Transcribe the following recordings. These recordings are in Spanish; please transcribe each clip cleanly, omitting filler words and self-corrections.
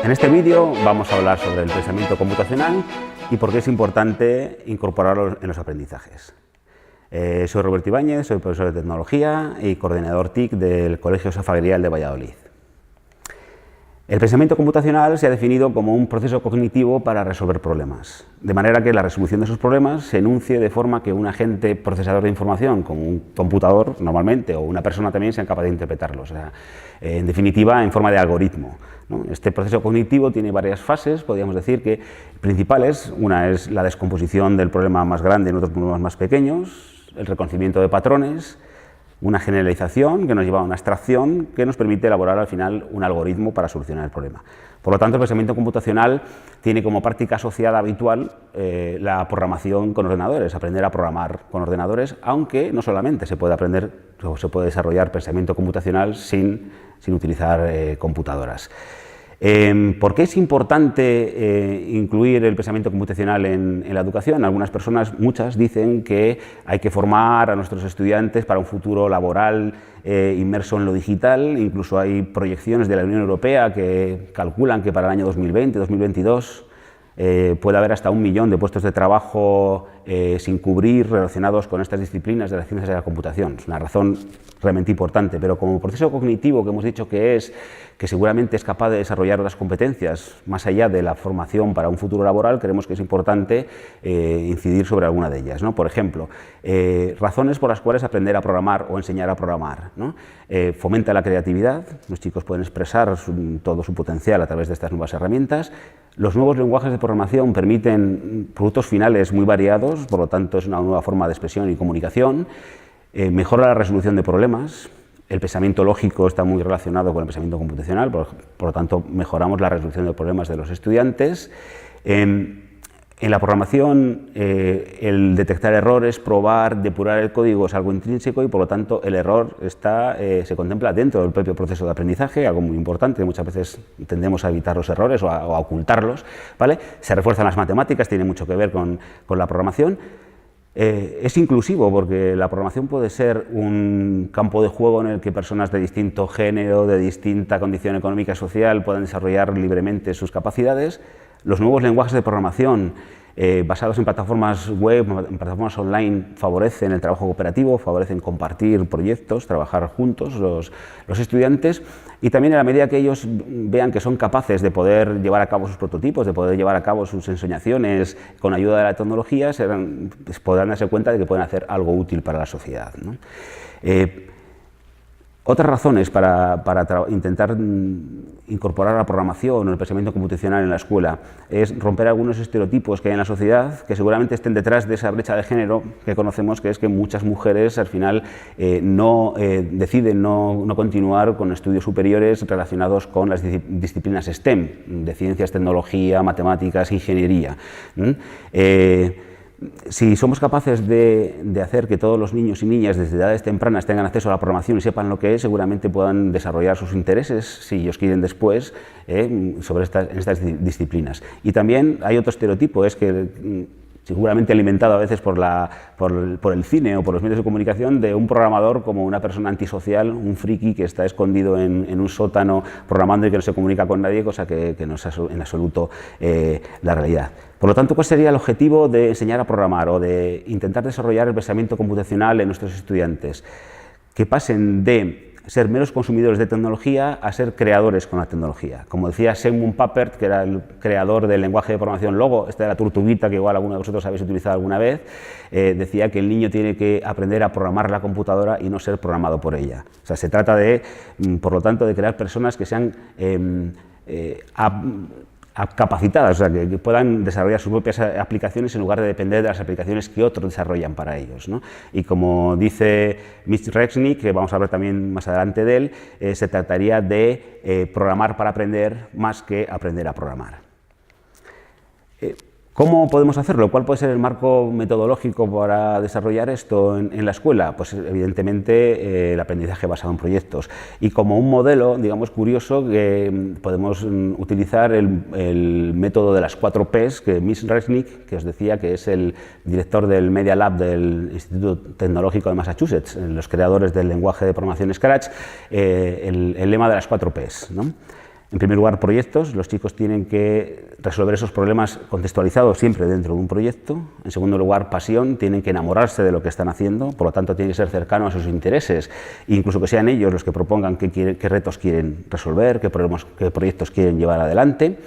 En este vídeo vamos a hablar sobre el pensamiento computacional y por qué es importante incorporarlo en los aprendizajes. Soy Roberto Ibáñez, soy profesor de Tecnología y coordinador TIC del Colegio San Fagriel de Valladolid. El pensamiento computacional se ha definido como un proceso cognitivo para resolver problemas, de manera que la resolución de esos problemas se enuncie de forma que un agente procesador de información, como un computador normalmente, o una persona también, sean capaces de interpretarlos. O sea, en definitiva, en forma de algoritmo, ¿no? Este proceso cognitivo tiene varias fases, podríamos decir que principales. Una es la descomposición del problema más grande en otros problemas más pequeños, el reconocimiento de patrones, una generalización que nos lleva a una abstracción que nos permite elaborar al final un algoritmo para solucionar el problema. Por lo tanto, el pensamiento computacional tiene como práctica asociada habitual la programación con ordenadores, aprender a programar con ordenadores, aunque no solamente se puede aprender o se puede desarrollar pensamiento computacional sin utilizar computadoras. ¿Por qué es importante incluir el pensamiento computacional en la educación? Algunas personas, muchas, dicen que hay que formar a nuestros estudiantes para un futuro laboral inmerso en lo digital. Incluso hay proyecciones de la Unión Europea que calculan que para el año 2020-2022 puede haber hasta 1 millón de puestos de trabajo sin cubrir relacionados con estas disciplinas de las ciencias de la computación. Es una razón realmente importante, pero como proceso cognitivo que hemos dicho que seguramente es capaz de desarrollar otras competencias más allá de la formación para un futuro laboral, creemos que es importante incidir sobre alguna de ellas, ¿no? Por ejemplo, razones por las cuales aprender a programar o enseñar a programar, ¿no? Fomenta la creatividad, los chicos pueden expresar todo su potencial a través de estas nuevas herramientas. Los nuevos lenguajes de programación permiten productos finales muy variados, por lo tanto es una nueva forma de expresión y comunicación. Mejora la resolución de problemas. El pensamiento lógico está muy relacionado con el pensamiento computacional, por lo tanto mejoramos la resolución de problemas de los estudiantes. En la programación, el detectar errores, probar, depurar el código es algo intrínseco y por lo tanto el error se contempla dentro del propio proceso de aprendizaje, algo muy importante. Muchas veces tendemos a evitar los errores o a ocultarlos, ¿vale? Se refuerzan las matemáticas, tiene mucho que ver con la programación. Es inclusivo porque la programación puede ser un campo de juego en el que personas de distinto género, de distinta condición económica y social puedan desarrollar libremente sus capacidades. Los nuevos lenguajes de programación basados en plataformas web, en plataformas online, favorecen el trabajo cooperativo, favorecen compartir proyectos, trabajar juntos los estudiantes, y también en la medida que ellos vean que son capaces de poder llevar a cabo sus prototipos, de poder llevar a cabo sus ensoñaciones con ayuda de la tecnología, podrán darse cuenta de que pueden hacer algo útil para la sociedad, ¿no? Otras razones para intentar incorporar la programación o el pensamiento computacional en la escuela es romper algunos estereotipos que hay en la sociedad, que seguramente estén detrás de esa brecha de género que conocemos, que es que muchas mujeres al final deciden no continuar con estudios superiores relacionados con las disciplinas STEM, de ciencias, tecnología, matemáticas, ingeniería. Si somos capaces de hacer que todos los niños y niñas desde edades tempranas tengan acceso a la programación y sepan lo que es, seguramente puedan desarrollar sus intereses, si ellos quieren después, sobre estas disciplinas. Y también hay otro estereotipo, es que seguramente alimentado a veces por el cine o por los medios de comunicación, de un programador como una persona antisocial, un friki que está escondido en un sótano programando y que no se comunica con nadie, cosa que no es en absoluto la realidad. Por lo tanto, ¿cuál sería el objetivo de enseñar a programar o de intentar desarrollar el pensamiento computacional en nuestros estudiantes? Que pasen de ser meros consumidores de tecnología a ser creadores con la tecnología. Como decía Simon Papert, que era el creador del lenguaje de programación Logo, esta de la tortuguita que igual alguno de vosotros habéis utilizado alguna vez, decía que el niño tiene que aprender a programar la computadora y no ser programado por ella. O sea, se trata por lo tanto, de crear personas que sean capacitadas, o sea, que puedan desarrollar sus propias aplicaciones en lugar de depender de las aplicaciones que otros desarrollan para ellos, ¿no? Y como dice Mitch Resnick, que vamos a hablar también más adelante de él, se trataría de programar para aprender más que aprender a programar. ¿Cómo podemos hacerlo? ¿Cuál puede ser el marco metodológico para desarrollar esto en la escuela? Pues evidentemente el aprendizaje basado en proyectos. Y como un modelo, digamos, curioso, que podemos utilizar el método de las 4 Ps que Mitch Resnick, que os decía que es el director del Media Lab del Instituto Tecnológico de Massachusetts, los creadores del lenguaje de programación Scratch, el lema de las 4 Ps, ¿no? En primer lugar, proyectos. Los chicos tienen que resolver esos problemas contextualizados siempre dentro de un proyecto. En segundo lugar, pasión. Tienen que enamorarse de lo que están haciendo, por lo tanto, tienen que ser cercanos a sus intereses, incluso que sean ellos los que propongan qué retos quieren resolver, qué proyectos quieren llevar adelante.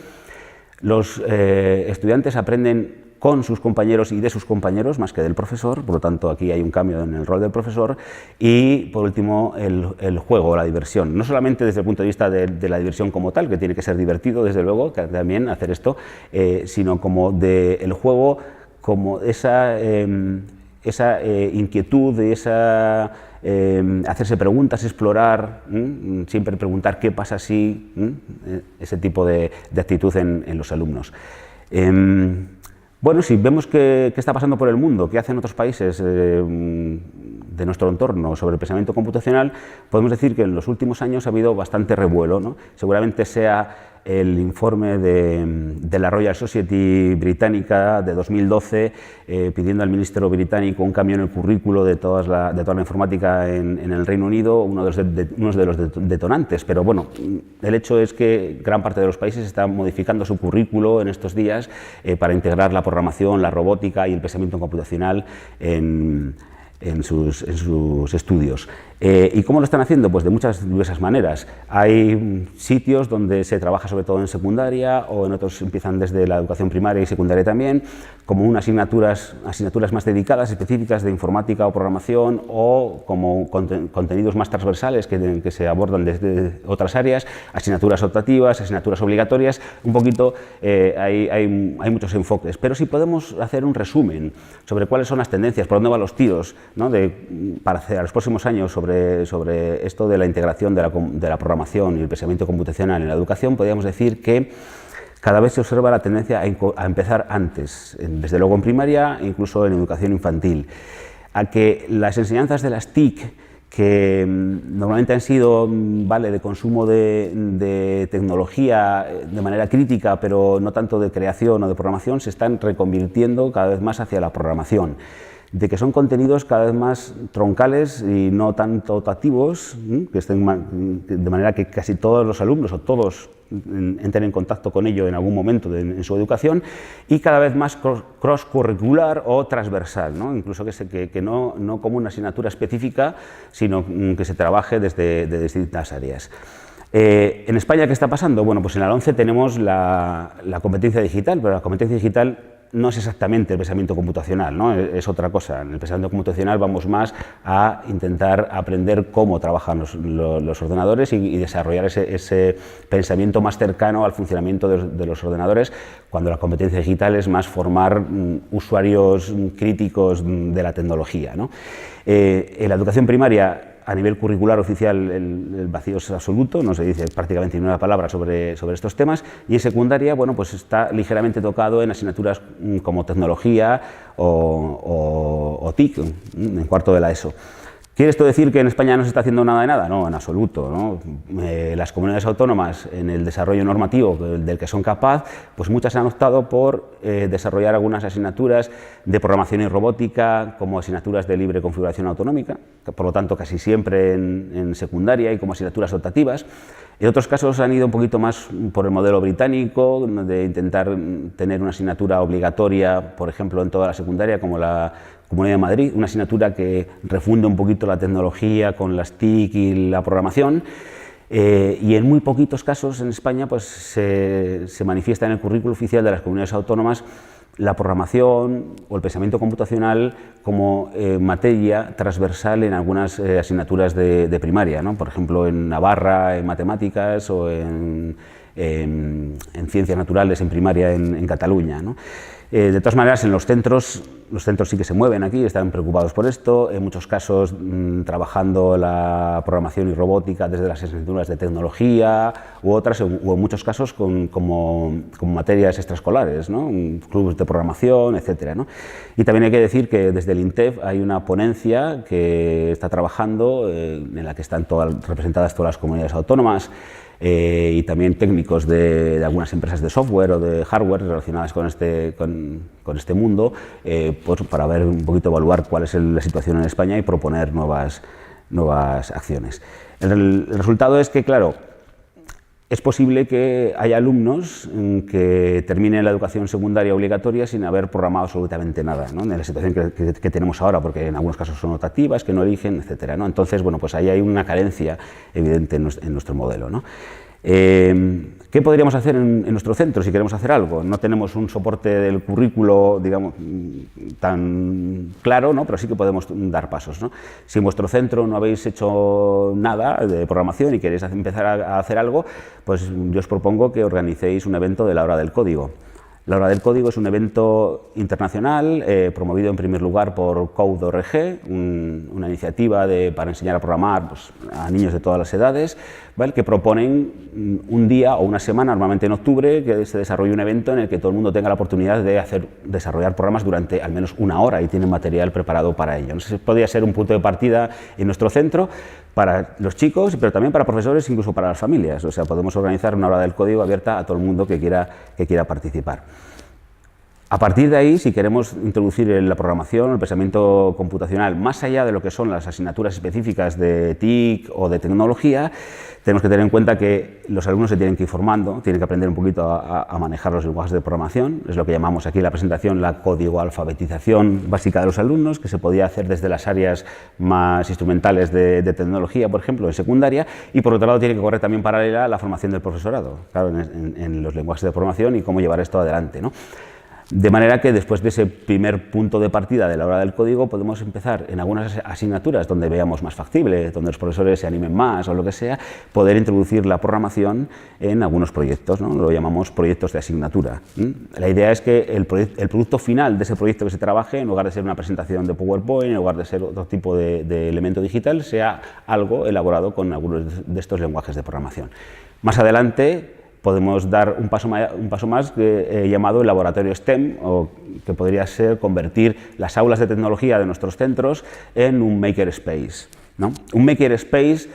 Los estudiantes aprenden con sus compañeros y de sus compañeros, más que del profesor, por lo tanto aquí hay un cambio en el rol del profesor. Y por último, el juego, la diversión, no solamente desde el punto de vista de la diversión como tal, que tiene que ser divertido, desde luego, que también hacer esto, sino como del juego, como esa inquietud, hacerse preguntas, explorar, siempre preguntar qué pasa si, ese tipo de actitud en los alumnos. Bueno, si vemos qué está pasando por el mundo, qué hacen otros países de nuestro entorno sobre el pensamiento computacional, podemos decir que en los últimos años ha habido bastante revuelo, ¿no? Seguramente sea el informe de la Royal Society británica de 2012 pidiendo al ministro británico un cambio en el currículo de toda la informática en el Reino Unido, uno de los detonantes. Pero bueno, el hecho es que gran parte de los países están modificando su currículo en estos días para integrar la programación, la robótica y el pensamiento computacional en sus estudios. ¿Y cómo lo están haciendo? Pues de muchas diversas maneras. Hay sitios donde se trabaja sobre todo en secundaria, o en otros empiezan desde la educación primaria y secundaria también, como unas asignaturas más dedicadas, específicas de informática o programación, o como contenidos más transversales que se abordan desde otras áreas, asignaturas optativas, asignaturas obligatorias. Un poquito hay muchos enfoques, pero si podemos hacer un resumen sobre cuáles son las tendencias, por dónde van los tiros, ¿no? Para hacer a los próximos años sobre esto de la integración de la programación y el pensamiento computacional en la educación, podríamos decir que cada vez se observa la tendencia a empezar antes, desde luego en primaria e incluso en educación infantil, a que las enseñanzas de las TIC, que normalmente han sido de consumo de tecnología de manera crítica, pero no tanto de creación o de programación, se están reconvirtiendo cada vez más hacia la programación, de que son contenidos cada vez más troncales y no tanto optativos, que estén de manera que casi todos los alumnos o todos entren en contacto con ello en algún momento en su educación, y cada vez más cross-curricular o transversal, ¿no? Incluso que no como una asignatura específica, sino que se trabaje desde distintas áreas. En España, ¿qué está pasando? Bueno, pues en la 11 tenemos la competencia digital, pero la competencia digital no es exactamente el pensamiento computacional, ¿no? Es otra cosa. En el pensamiento computacional vamos más a intentar aprender cómo trabajan los ordenadores y desarrollar ese pensamiento más cercano al funcionamiento de los ordenadores, cuando la competencia digital es más formar usuarios críticos de la tecnología, ¿no? En la educación primaria, a nivel curricular oficial, el vacío es absoluto, no se dice prácticamente ni una palabra sobre estos temas, y en secundaria, bueno, pues está ligeramente tocado en asignaturas como tecnología o TIC, en cuarto de la ESO. ¿Quiere esto decir que en España no se está haciendo nada de nada? No, en absoluto, ¿no? Las comunidades autónomas, en el desarrollo normativo del que son capaces, pues muchas han optado por desarrollar algunas asignaturas de programación y robótica como asignaturas de libre configuración autonómica, que por lo tanto casi siempre en secundaria y como asignaturas optativas. En otros casos han ido un poquito más por el modelo británico, de intentar tener una asignatura obligatoria, por ejemplo, en toda la secundaria, como la Comunidad de Madrid, una asignatura que refunde un poquito la tecnología con las TIC y la programación, y en muy poquitos casos en España pues, se manifiesta en el currículo oficial de las comunidades autónomas la programación o el pensamiento computacional como materia transversal en algunas asignaturas de primaria, ¿no? Por ejemplo, en Navarra, en matemáticas, o en ciencias naturales en primaria en Cataluña, ¿no? De todas maneras, en los centros sí que se mueven aquí, están preocupados por esto, en muchos casos trabajando la programación y robótica desde las asignaturas de tecnología u otras, o en muchos casos como materias extraescolares, ¿no? Clubes de programación, etcétera, ¿no? Y también hay que decir que desde el INTEF hay una ponencia que está trabajando, en la que están representadas todas las comunidades autónomas, y también técnicos de algunas empresas de software o de hardware relacionadas con este mundo, pues para ver un poquito, evaluar cuál es la situación en España y proponer nuevas acciones. El resultado es que, claro, es posible que haya alumnos que terminen la educación secundaria obligatoria sin haber programado absolutamente nada, ¿no? En la situación que tenemos ahora, porque en algunos casos son optativas, que no eligen, etcétera, ¿no? Entonces, bueno, pues ahí hay una carencia evidente en nuestro modelo, ¿no? ¿Qué podríamos hacer en nuestro centro si queremos hacer algo? No tenemos un soporte del currículo, digamos, tan claro, ¿no? Pero sí que podemos dar pasos, ¿no? Si en vuestro centro no habéis hecho nada de programación y queréis empezar a hacer algo, pues yo os propongo que organicéis un evento de la Hora del Código. La Hora del Código es un evento internacional promovido en primer lugar por Code.org, una iniciativa para enseñar a programar, pues, a niños de todas las edades, ¿vale? Que proponen un día o una semana, normalmente en octubre, que se desarrolle un evento en el que todo el mundo tenga la oportunidad de desarrollar programas durante al menos una hora y tienen material preparado para ello. Entonces, podría ser un punto de partida en nuestro centro para los chicos, pero también para profesores, incluso para las familias. O sea, podemos organizar una Hora del Código abierta a todo el mundo que quiera participar. A partir de ahí, si queremos introducir en la programación, el pensamiento computacional, más allá de lo que son las asignaturas específicas de TIC o de tecnología, tenemos que tener en cuenta que los alumnos se tienen que ir formando, tienen que aprender un poquito a manejar los lenguajes de programación, es lo que llamamos aquí en la presentación la código-alfabetización básica de los alumnos, que se podía hacer desde las áreas más instrumentales de tecnología, por ejemplo, en secundaria, y por otro lado tiene que correr también paralela la formación del profesorado, claro, en los lenguajes de programación y cómo llevar esto adelante, ¿no? De manera que después de ese primer punto de partida de la Hora del Código podemos empezar en algunas asignaturas donde veamos más factible, donde los profesores se animen más o lo que sea, poder introducir la programación en algunos proyectos, ¿no? Lo llamamos proyectos de asignatura. La idea es que el producto final de ese proyecto que se trabaje, en lugar de ser una presentación de PowerPoint, en lugar de ser otro tipo de elemento digital, sea algo elaborado con algunos de estos lenguajes de programación. Más adelante podemos dar un paso más llamado el laboratorio STEM, o que podría ser convertir las aulas de tecnología de nuestros centros en un makerspace, ¿no? Un makerspace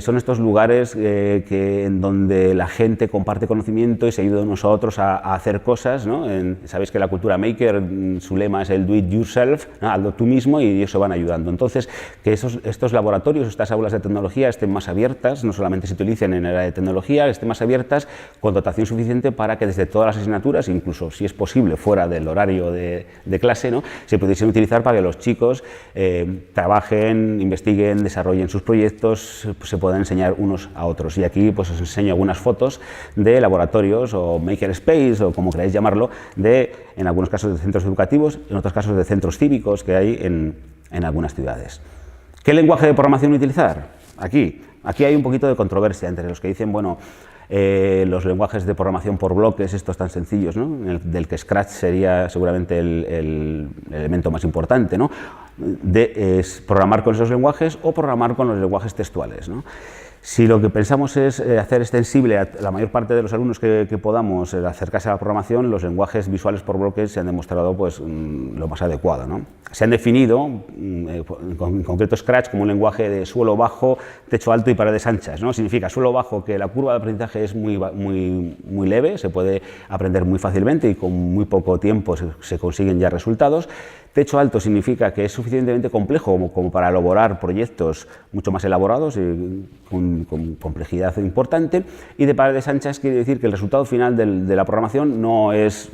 son estos lugares en donde la gente comparte conocimiento y se ayuda unos a otros a hacer cosas, ¿no? Sabéis que la cultura maker, su lema es el do it yourself, ¿no? Hazlo tú mismo, y ellos se van ayudando. Entonces, que estos laboratorios, estas aulas de tecnología estén más abiertas, no solamente se utilicen en el área de tecnología, estén más abiertas con dotación suficiente para que desde todas las asignaturas, incluso si es posible fuera del horario de clase, ¿no? Se pudiesen utilizar para que los chicos trabajen, investiguen, desarrollen sus proyectos, se puedan enseñar unos a otros. Y aquí pues os enseño algunas fotos de laboratorios o makerspace, o como queráis llamarlo, en algunos casos de centros educativos, en otros casos de centros cívicos que hay en algunas ciudades. ¿Qué lenguaje de programación utilizar? Aquí hay un poquito de controversia entre los que dicen, bueno, los lenguajes de programación por bloques, estos tan sencillos, ¿no? Del que Scratch sería seguramente el elemento más importante, ¿no? Es programar con esos lenguajes o programar con los lenguajes textuales, ¿no? Si lo que pensamos es hacer extensible a la mayor parte de los alumnos que podamos acercarse a la programación, los lenguajes visuales por bloques se han demostrado pues, lo más adecuado, ¿no? Se han definido, en concreto Scratch, como un lenguaje de suelo bajo, techo alto y paredes anchas, ¿no? Significa suelo bajo, que la curva de aprendizaje es muy leve, se puede aprender muy fácilmente y con muy poco tiempo se consiguen ya resultados. Techo alto significa que es suficientemente complejo como para elaborar proyectos mucho más elaborados y con complejidad importante, y de paredes anchas quiere decir que el resultado final de la programación no es,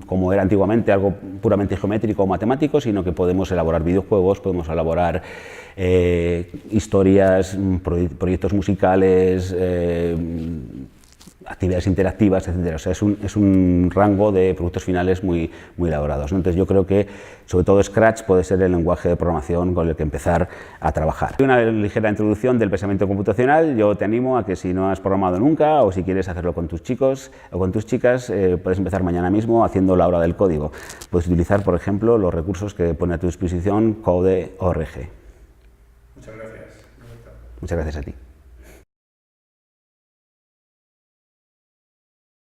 como era antiguamente, algo puramente geométrico o matemático, sino que podemos elaborar videojuegos, podemos elaborar historias, proyectos musicales, actividades interactivas, etc. O sea, es un rango de productos finales muy elaborados, ¿no? Entonces yo creo que sobre todo Scratch puede ser el lenguaje de programación con el que empezar a trabajar. Una ligera introducción del pensamiento computacional. Yo te animo a que si no has programado nunca, o si quieres hacerlo con tus chicos o con tus chicas, puedes empezar mañana mismo haciendo la Hora del Código. Puedes utilizar, por ejemplo, los recursos que pone a tu disposición Code.org. Muchas gracias. Muchas gracias a ti.